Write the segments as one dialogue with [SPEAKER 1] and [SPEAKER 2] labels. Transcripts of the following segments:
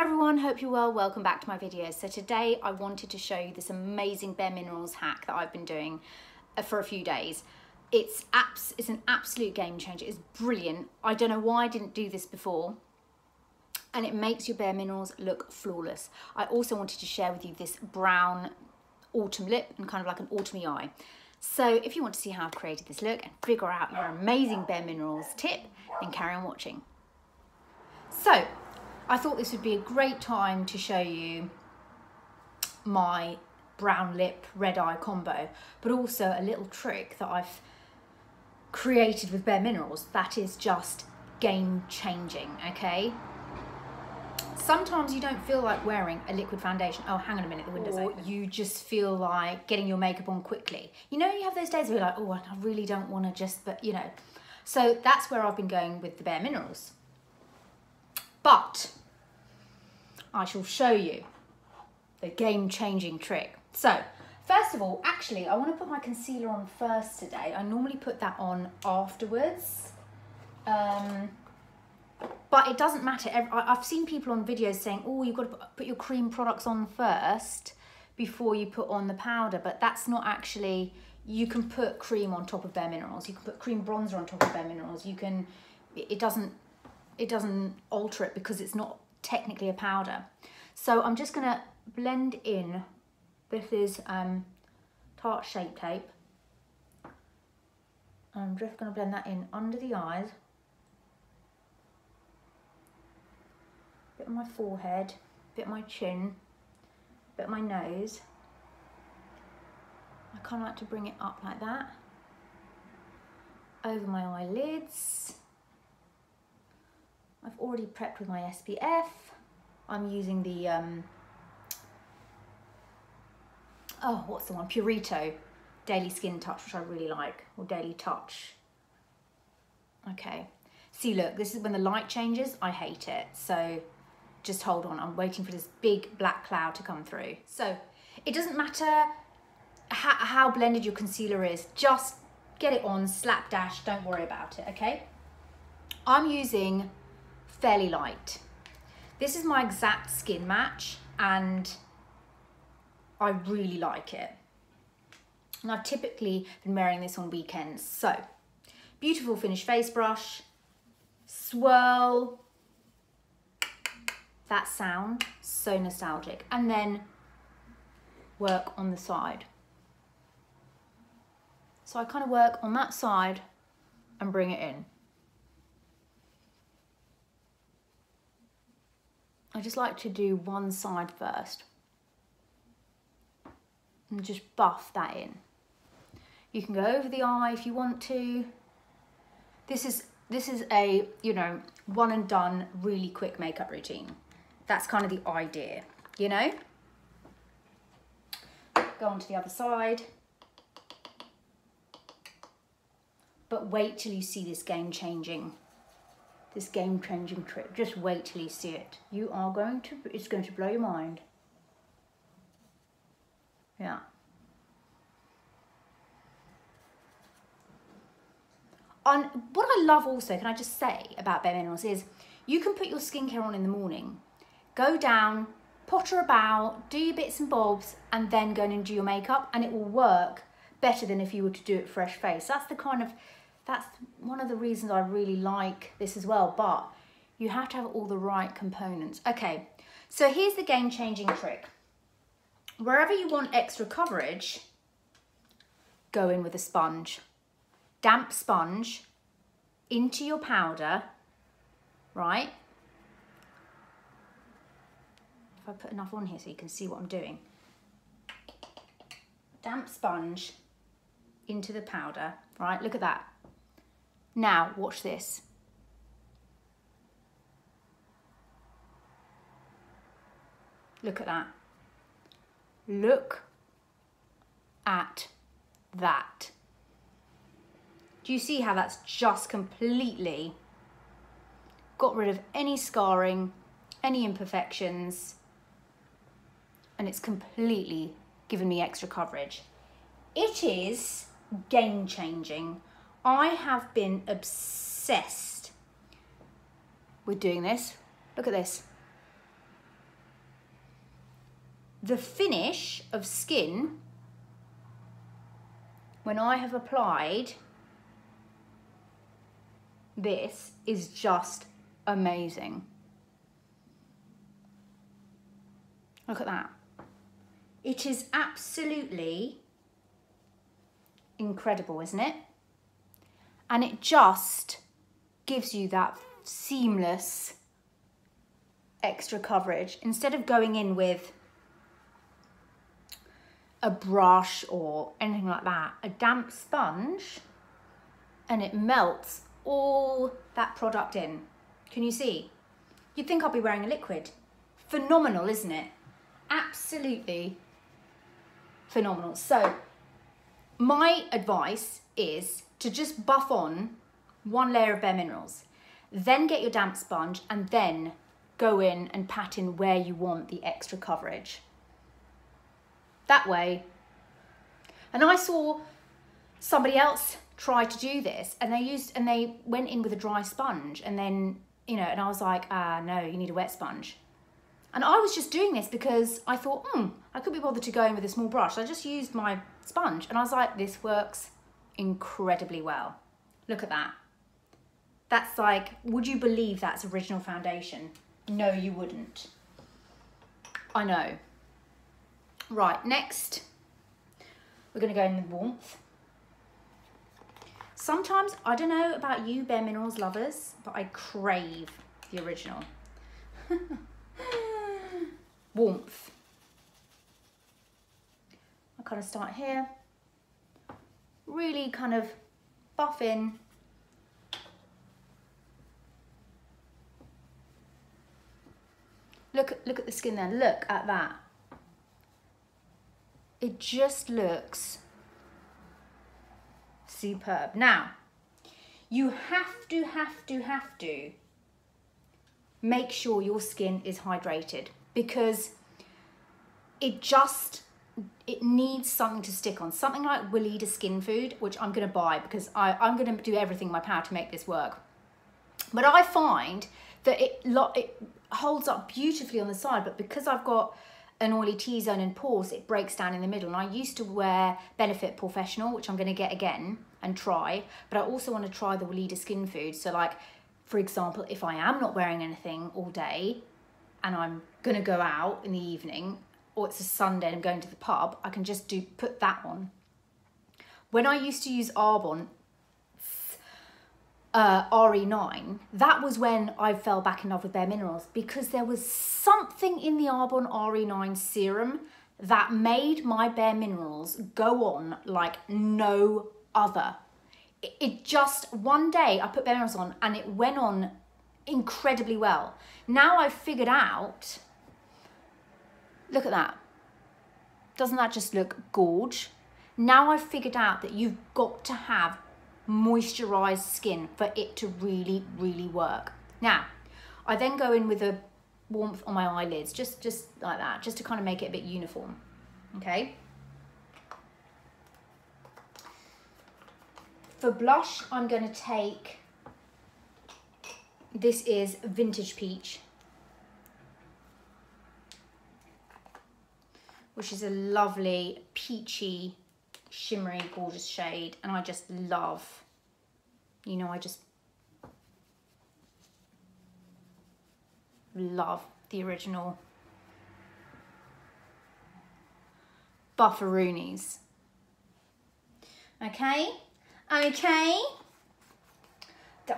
[SPEAKER 1] Everyone, hope you're well. Welcome back to my video. So today I wanted to show you this amazing BareMinerals hack that I've been doing for a few days. It's an absolute game changer. It's brilliant. I don't know why I didn't do this before, and it makes your BareMinerals look flawless. I also wanted to share with you this brown autumn lip and kind of like an autumny eye. So if you want to see how I've created this look and figure out your amazing BareMinerals tip, then carry on watching. So I thought this would be a great time to show you my brown lip, red eye combo, but also a little trick that I've created with BareMinerals that is just game changing, okay? Sometimes you don't feel like wearing a liquid foundation. Oh, hang on a minute, the window's open. You just feel like getting your makeup on quickly. You know, you have those days where you're like, oh, I really don't want to just, but you know. So that's where I've been going with the BareMinerals. But I shall show you the game-changing trick. So, first of all, actually, I want to put my concealer on first today. I normally put that on afterwards. But it doesn't matter. I've seen people on videos saying, oh, you've got to put your cream products on first before you put on the powder. But that's not actually, you can put cream on top of BareMinerals. You can put cream bronzer on top of BareMinerals. You can, it doesn't alter it because it's not technically a powder. So I'm just going to blend in, this is Tarte Shape Tape. I'm just going to blend that in under the eyes, bit on my forehead, bit on my chin, bit on my nose. I kind of like to bring it up like that, over my eyelids. I've already prepped with my SPF. I'm using the, oh, what's the one? Purito Daily Skin Touch, which I really like, or Daily Touch. Okay. See, look, this is when the light changes. I hate it. So just hold on. I'm waiting for this big black cloud to come through. So it doesn't matter how blended your concealer is. Just get it on, slapdash. Don't worry about it, okay? I'm using fairly light. This is my exact skin match and I really like it. And I've typically been wearing this on weekends. So, beautiful finish face brush, swirl, that sound, so nostalgic. And then work on the side. So I kind of work on that side and bring it in. I just like to do one side first and just buff that in. You can go over the eye if you want to. This is a, you know, one and done, really quick makeup routine. That's kind of the idea, you know? Go on to the other side. But wait till you see this game-changing trick. Just wait till you see it. You are going to, it's going to blow your mind. Yeah. What I love also, can I just say about BareMinerals is you can put your skincare on in the morning, go down, potter about, do your bits and bobs, and then go in and do your makeup, and it will work better than if you were to do it fresh face. That's one of the reasons I really like this as well, but you have to have all the right components. Okay, so here's the game-changing trick. Wherever you want extra coverage, go in with a sponge. Damp sponge into your powder, right? If I put enough on here so you can see what I'm doing. Damp sponge into the powder, right? Look at that. Now, watch this. Look at that. Look at that. Do you see how that's just completely got rid of any scarring, any imperfections, and it's completely given me extra coverage? It is game-changing. I have been obsessed with doing this. Look at this. the finish of skin when I have applied this is just amazing. Look at that. It is absolutely incredible, isn't it? And it just gives you that seamless extra coverage. Instead of going in with a brush or anything like that, a damp sponge, and it melts all that product in. Can you see? You'd think I'd be wearing a liquid. Phenomenal, isn't it? Absolutely phenomenal. So my advice is to just buff on one layer of BareMinerals, then get your damp sponge and then go in and pat in where you want the extra coverage. That way. And I saw somebody else try to do this, and they went in with a dry sponge, and then, you know, and I was like, no, you need a wet sponge. And I was just doing this because I thought, I could be bothered to go in with a small brush. I just used my sponge and I was like, this works incredibly well. Look at that. That's like, would you believe that's original foundation? No, you wouldn't. I know. Right, next, we're gonna go in with warmth. Sometimes, I don't know about you BareMinerals lovers, but I crave the original. Warmth. I kind of start here, really kind of buff in. Look at the skin there, look at that. It just looks superb. Now, you have to make sure your skin is hydrated, because it needs something to stick on. Something like Weleda Skin Food, which I'm gonna buy because I'm gonna do everything in my power to make this work. But I find that it holds up beautifully on the side, but because I've got an oily T-zone and pores, it breaks down in the middle. And I used to wear Benefit Professional, which I'm gonna get again and try, but I also wanna try the Weleda Skin Food. So like, for example, if I am not wearing anything all day and I'm gonna go out in the evening, or it's a Sunday and I'm going to the pub, I can just put that on. When I used to use Arbonne RE9, that was when I fell back in love with BareMinerals, because there was something in the Arbonne RE9 serum that made my BareMinerals go on like no other. It just, one day I put BareMinerals on and it went on incredibly well. Now I've figured out, look at that. Doesn't that just look gorge? Now I've figured out that you've got to have moisturized skin for it to really, really work. Now, I then go in with a warmth on my eyelids, just like that, just to kind of make it a bit uniform, okay? For blush, I'm going to take, this is Vintage Peach, which is a lovely peachy, shimmery, gorgeous shade, and I just love, you know, I just love the original Bufferoonies. Okay. I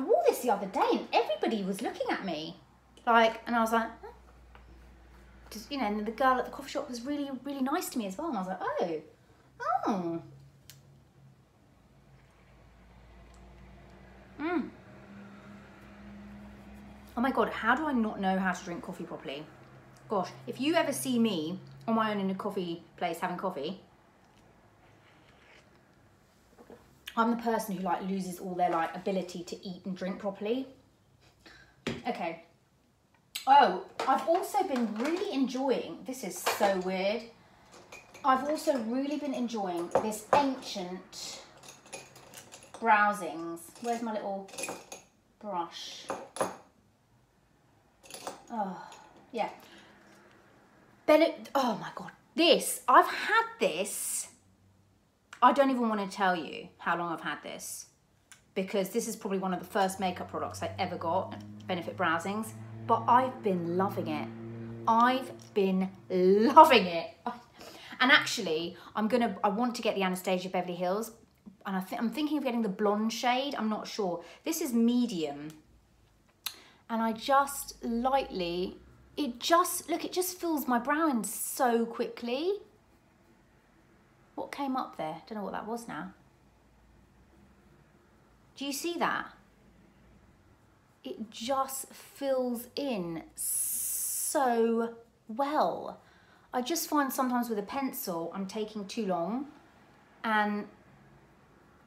[SPEAKER 1] wore this the other day and everybody was looking at me like, and I was like, huh? Just, you know, and the girl at the coffee shop was really, really nice to me as well, and I was like, oh. Oh my God, how do I not know how to drink coffee properly? Gosh, if you ever see me on my own in a coffee place having coffee, I'm the person who like loses all their like ability to eat and drink properly. Okay. Oh, I've also been really enjoying, this is so weird. I've also really been enjoying this Ancient Browsings. Where's my little brush? Oh, yeah. Oh my God, this, I've had this. I don't even want to tell you how long I've had this, because this is probably one of the first makeup products I ever got, Benefit Browsings, but I've been loving it. I've been loving it. And actually, I want to get the Anastasia Beverly Hills, and I'm thinking of getting the blonde shade. I'm not sure. This is medium, and I just lightly, it just fills my brow in so quickly. What came up there? Don't know what that was now. Do you see that? It just fills in so well. I just find sometimes with a pencil, I'm taking too long, and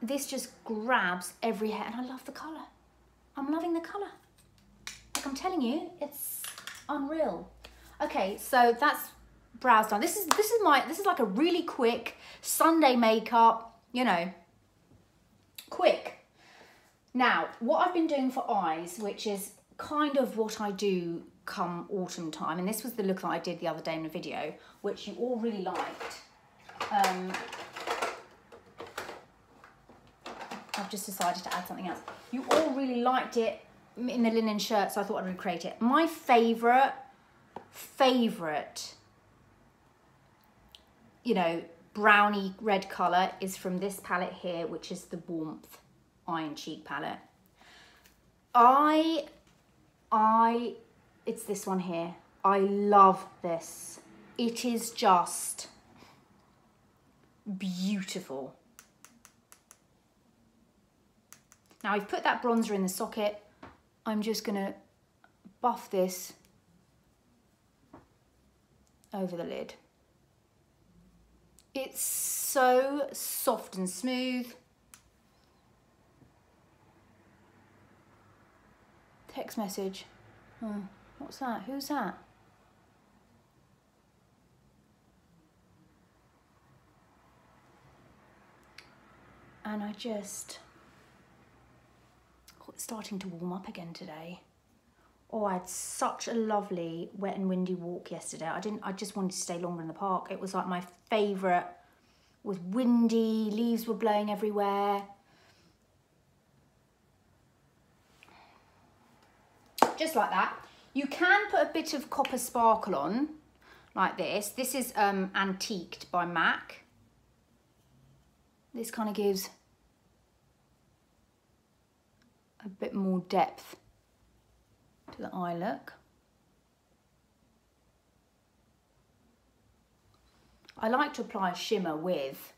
[SPEAKER 1] this just grabs every hair, and I love the colour. I'm loving the colour. Like I'm telling you, it's unreal. Okay, so that's brows done. This is like a really quick Sunday makeup, you know, quick. Now, what I've been doing for eyes, which is kind of what I do come autumn time, and this was the look that I did the other day in the video, which you all really liked. I've just decided to add something else. You all really liked it in the linen shirt, so I thought I'd recreate it. My favourite, you know, brownie red colour is from this palette here, which is the Warmth Iron Cheek palette. It's this one here. I love this. It is just beautiful. Now I've put that bronzer in the socket. I'm just gonna buff this over the lid. It's so soft and smooth. Text message. What's that? Who's that? And I just... Oh, it's starting to warm up again today. Oh, I had such a lovely wet and windy walk yesterday. I just wanted to stay longer in the park. It was like my favourite. It was windy, leaves were blowing everywhere. Just like that. You can put a bit of copper sparkle on, like this. This is Antiqued by MAC. This kind of gives a bit more depth to the eye look. I like to apply a shimmer with...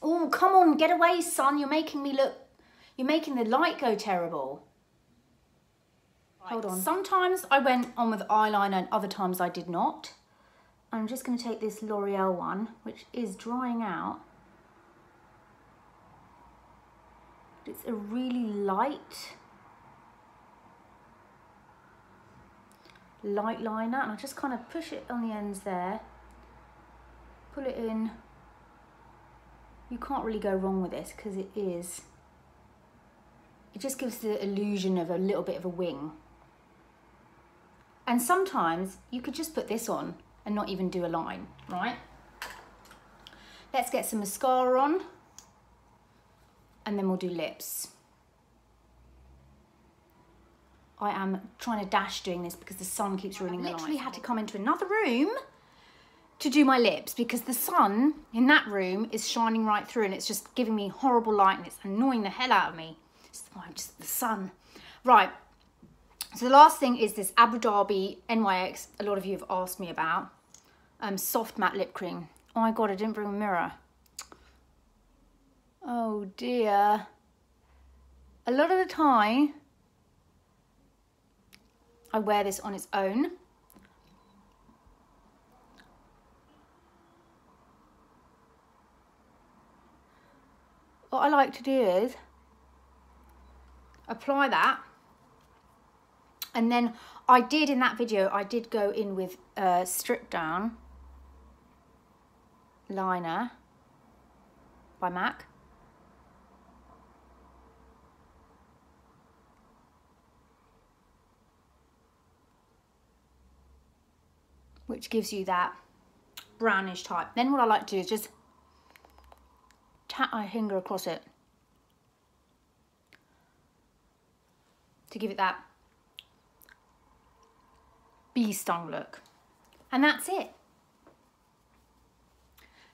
[SPEAKER 1] Oh, come on, get away, son. You're making me look... You're making the light go terrible. Right. Hold on. Sometimes I went on with eyeliner and other times I did not. I'm just going to take this L'Oreal one, which is drying out. It's a really light liner, and I just kind of push it on the ends there, pull it in. You can't really go wrong with this because it just gives the illusion of a little bit of a wing. And sometimes you could just put this on and not even do a line, right? Let's get some mascara on, and then we'll do lips. I am trying to dash doing this because the sun keeps ruining the light. I literally had to come into another room to do my lips because the sun in that room is shining right through and it's just giving me horrible light and it's annoying the hell out of me. It's just the sun. Right, so the last thing is this Abu Dhabi NYX, a lot of you have asked me about, soft matte lip cream. Oh my God, I didn't bring a mirror. Oh dear. A lot of the time, I wear this on its own. What I like to do is apply that, and then I did in that video, I did go in with Stripdown liner by MAC. which gives you that brownish type. Then what I like to do is just tap my finger across it to give it that bee stung look. And that's it.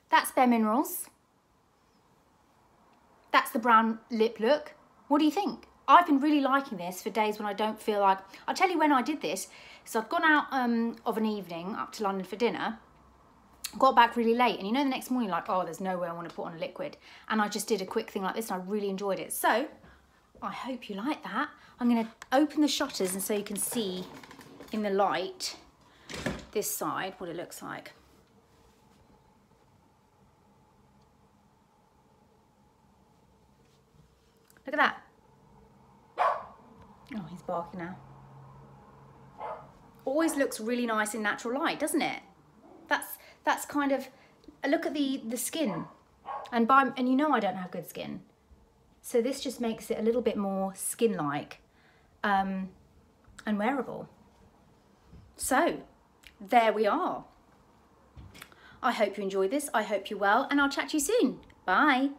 [SPEAKER 1] That's BareMinerals. That's the brown lip look. What do you think? I've been really liking this for days when I don't feel like... I'll tell you when I did this. So I've gone out of an evening up to London for dinner, got back really late, and you know the next morning, like, oh, there's no way I want to put on a liquid. And I just did a quick thing like this, and I really enjoyed it. So I hope you like that. I'm going to open the shutters and so you can see in the light this side what it looks like. Look at that. Oh, he's barking now. Always looks really nice in natural light, doesn't it? That's kind of, look at the skin. And you know I don't have good skin. So this just makes it a little bit more skin-like and wearable. So there we are. I hope you enjoyed this. I hope you're well, and I'll chat to you soon. Bye.